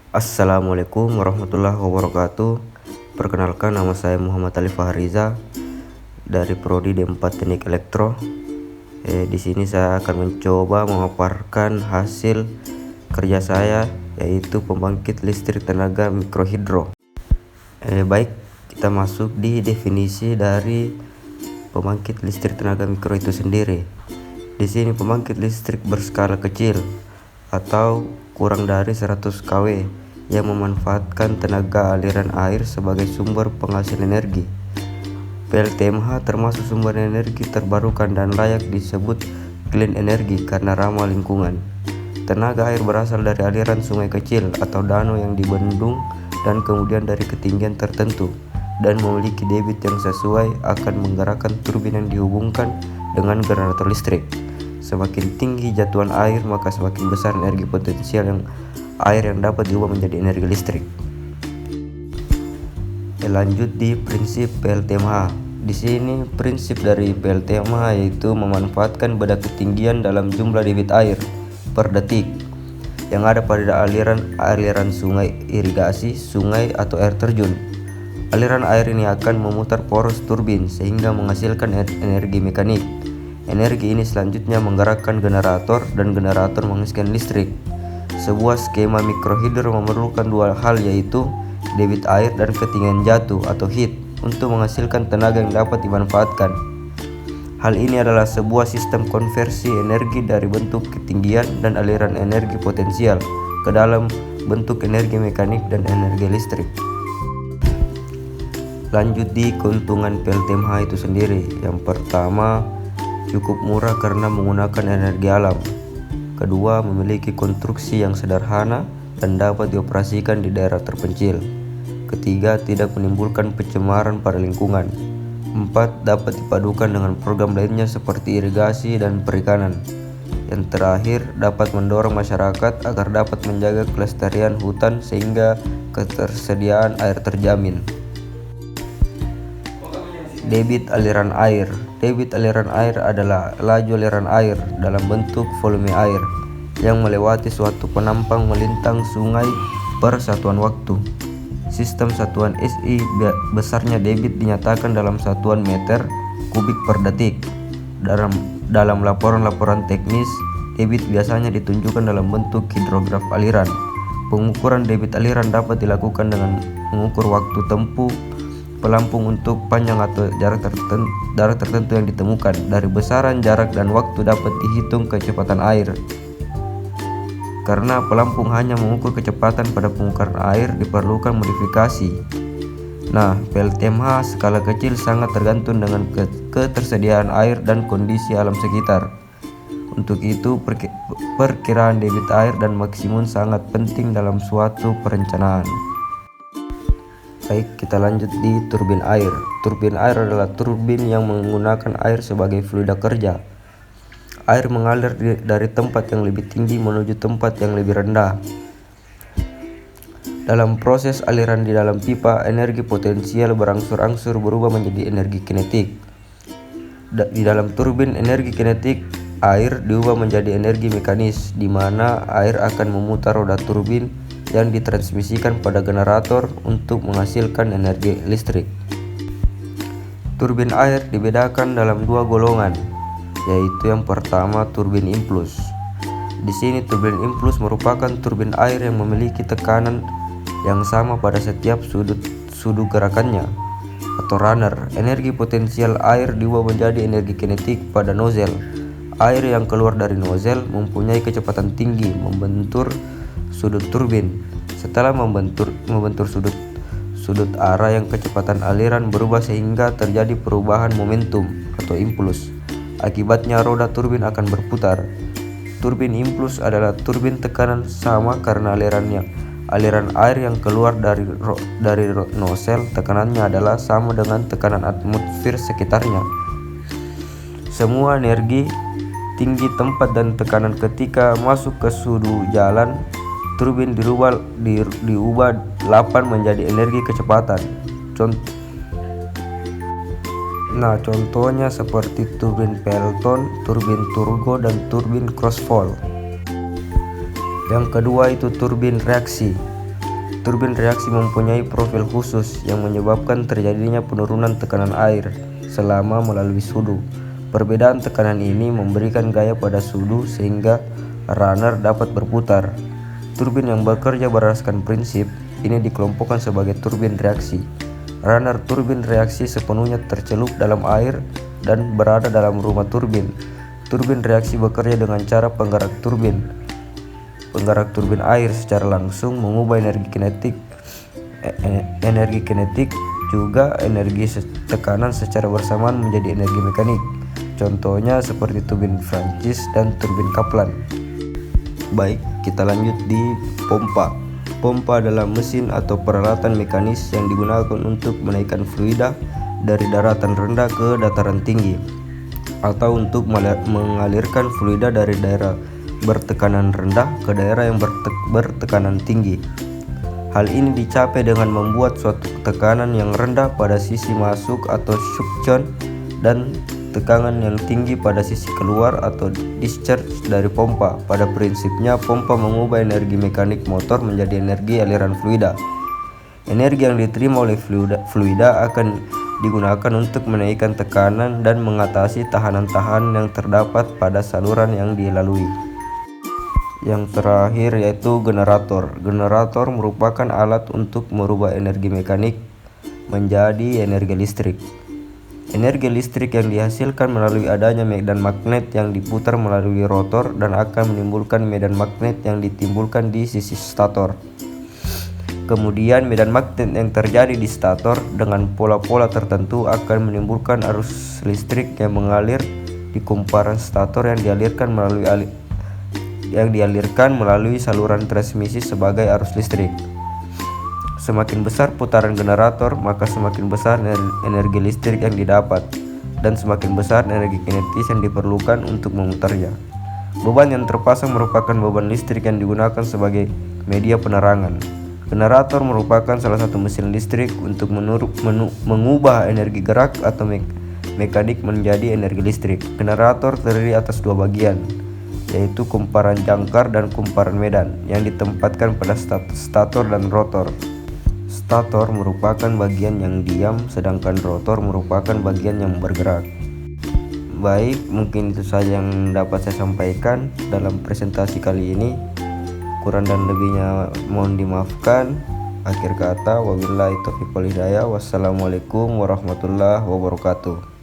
Assalamualaikum warahmatullahi wabarakatuh. Perkenalkan, nama saya Muhammad Ali Fahriza dari Prodi D4 Teknik Elektro. Di sini saya akan mencoba memaparkan hasil kerja saya, yaitu pembangkit listrik tenaga mikrohidro. Baik, kita masuk di definisi dari pembangkit listrik tenaga mikro itu sendiri. Di sini pembangkit listrik berskala kecil atau kurang dari 100 kW yang memanfaatkan tenaga aliran air sebagai sumber penghasil energi. PLTMH termasuk sumber energi terbarukan dan layak disebut clean energy karena ramah lingkungan. Tenaga air berasal dari aliran sungai kecil atau danau yang dibendung dan kemudian dari ketinggian tertentu dan memiliki debit yang sesuai akan menggerakkan turbin yang dihubungkan dengan generator listrik. Semakin tinggi jatuhan air, maka semakin besar energi potensial air yang dapat diubah menjadi energi listrik. Lanjut di prinsip PLTMH. Di sini prinsip dari PLTMH yaitu memanfaatkan beda ketinggian dalam jumlah debit air per detik yang ada pada aliran sungai, irigasi, sungai atau air terjun. Aliran air ini akan memutar poros turbin sehingga menghasilkan energi mekanik. Energi ini selanjutnya menggerakkan generator dan generator menghasilkan listrik. Sebuah skema mikrohidro memerlukan dua hal, yaitu debit air dan ketinggian jatuh atau heat untuk menghasilkan tenaga yang dapat dimanfaatkan. Hal ini adalah sebuah sistem konversi energi dari bentuk ketinggian dan aliran energi potensial ke dalam bentuk energi mekanik dan energi listrik. Lanjut di keuntungan PLTMH itu sendiri. Yang pertama, cukup murah karena menggunakan energi alam. Kedua, memiliki konstruksi yang sederhana dan dapat dioperasikan di daerah terpencil. Ketiga, tidak menimbulkan pencemaran pada lingkungan. 4, dapat dipadukan dengan program lainnya seperti irigasi dan perikanan. Yang terakhir, dapat mendorong masyarakat agar dapat menjaga kelestarian hutan sehingga ketersediaan air terjamin. Debit aliran air. Debit aliran air adalah laju aliran air dalam bentuk volume air yang melewati suatu penampang melintang sungai per satuan waktu. Sistem satuan SI besarnya debit dinyatakan dalam satuan meter kubik per detik. Dalam laporan-laporan teknis, debit biasanya ditunjukkan dalam bentuk hidrograf aliran. Pengukuran debit aliran dapat dilakukan dengan mengukur waktu tempuh pelampung untuk panjang atau jarak tertentu yang ditemukan. Dari besaran, jarak, dan waktu dapat dihitung kecepatan air. Karena pelampung hanya mengukur kecepatan pada pengukuran air, diperlukan modifikasi. Nah, PLTMH skala kecil sangat tergantung dengan ketersediaan air dan kondisi alam sekitar. Untuk itu, perkiraan debit air dan maksimum sangat penting dalam suatu perencanaan. Baik, kita lanjut di turbin air. Turbin air adalah turbin yang menggunakan air sebagai fluida kerja. Air mengalir dari tempat yang lebih tinggi menuju tempat yang lebih rendah. Dalam proses aliran di dalam pipa, energi potensial berangsur-angsur berubah menjadi energi kinetik. Di dalam turbin, energi kinetik air diubah menjadi energi mekanis, di mana air akan memutar roda turbin yang ditransmisikan pada generator untuk menghasilkan energi listrik. Turbin air dibedakan dalam dua golongan, yaitu yang pertama turbin impuls. Di sini turbin impuls merupakan turbin air yang memiliki tekanan yang sama pada setiap sudut gerakannya atau runner. Energi potensial air diubah menjadi energi kinetik pada nozzle. Air yang keluar dari nozzle mempunyai kecepatan tinggi membentur sudut turbin. Setelah membentur sudut arah yang kecepatan aliran berubah sehingga terjadi perubahan momentum atau impuls. Akibatnya roda turbin akan berputar. Turbin impuls adalah turbin tekanan sama karena aliran air yang keluar dari nozzle tekanannya adalah sama dengan tekanan atmosfer sekitarnya. Semua energi tinggi tempat dan tekanan ketika masuk ke sudut jalan turbin diubah 8 menjadi energi kecepatan. Contohnya seperti turbin Pelton, turbin turbo, dan turbin crossflow. Yang kedua itu turbin reaksi. Turbin reaksi mempunyai profil khusus yang menyebabkan terjadinya penurunan tekanan air selama melalui sudu. Perbedaan tekanan ini memberikan gaya pada sudu sehingga runner dapat berputar. Turbin yang bekerja berdasarkan prinsip ini dikelompokkan sebagai turbin reaksi. Runner turbin reaksi sepenuhnya tercelup dalam air dan berada dalam rumah turbin. Turbin reaksi bekerja dengan cara penggerak turbin air secara langsung mengubah energi kinetik juga energi tekanan secara bersamaan menjadi energi mekanik. Contohnya seperti turbin Francis dan turbin Kaplan. Baik, kita lanjut di pompa. Pompa adalah mesin atau peralatan mekanis yang digunakan untuk menaikkan fluida dari daratan rendah ke dataran tinggi, atau untuk mengalirkan fluida dari daerah bertekanan rendah ke daerah yang bertekanan tinggi. Hal ini dicapai dengan membuat suatu tekanan yang rendah pada sisi masuk atau suction dan tekanan yang tinggi pada sisi keluar atau discharge dari pompa. Pada prinsipnya, pompa mengubah energi mekanik motor menjadi energi aliran fluida. Energi yang diterima oleh fluida akan digunakan untuk menaikkan tekanan dan mengatasi tahanan-tahanan yang terdapat pada saluran yang dilalui. Yang terakhir yaitu generator. Generator merupakan alat untuk merubah energi mekanik menjadi energi listrik. Energi listrik yang dihasilkan melalui adanya medan magnet yang diputar melalui rotor dan akan menimbulkan medan magnet yang ditimbulkan di sisi stator. Kemudian medan magnet yang terjadi di stator dengan pola-pola tertentu akan menimbulkan arus listrik yang mengalir di kumparan stator yang dialirkan melalui saluran transmisi sebagai arus listrik. Semakin besar putaran generator, maka semakin besar energi listrik yang didapat dan semakin besar energi kinetis yang diperlukan untuk memutarnya. Beban yang terpasang merupakan beban listrik yang digunakan sebagai media penerangan. Generator merupakan salah satu mesin listrik untuk mengubah energi gerak atau mekanik menjadi energi listrik. Generator terdiri atas dua bagian, yaitu kumparan jangkar dan kumparan medan yang ditempatkan pada stator dan rotor. Stator merupakan bagian yang diam, sedangkan rotor merupakan bagian yang bergerak. Baik, mungkin itu saja yang dapat saya sampaikan dalam presentasi kali ini. Kurang dan lebihnya mohon dimaafkan. Akhir kata, wabillahi taufiq wal hidayah. Wassalamualaikum warahmatullahi wabarakatuh.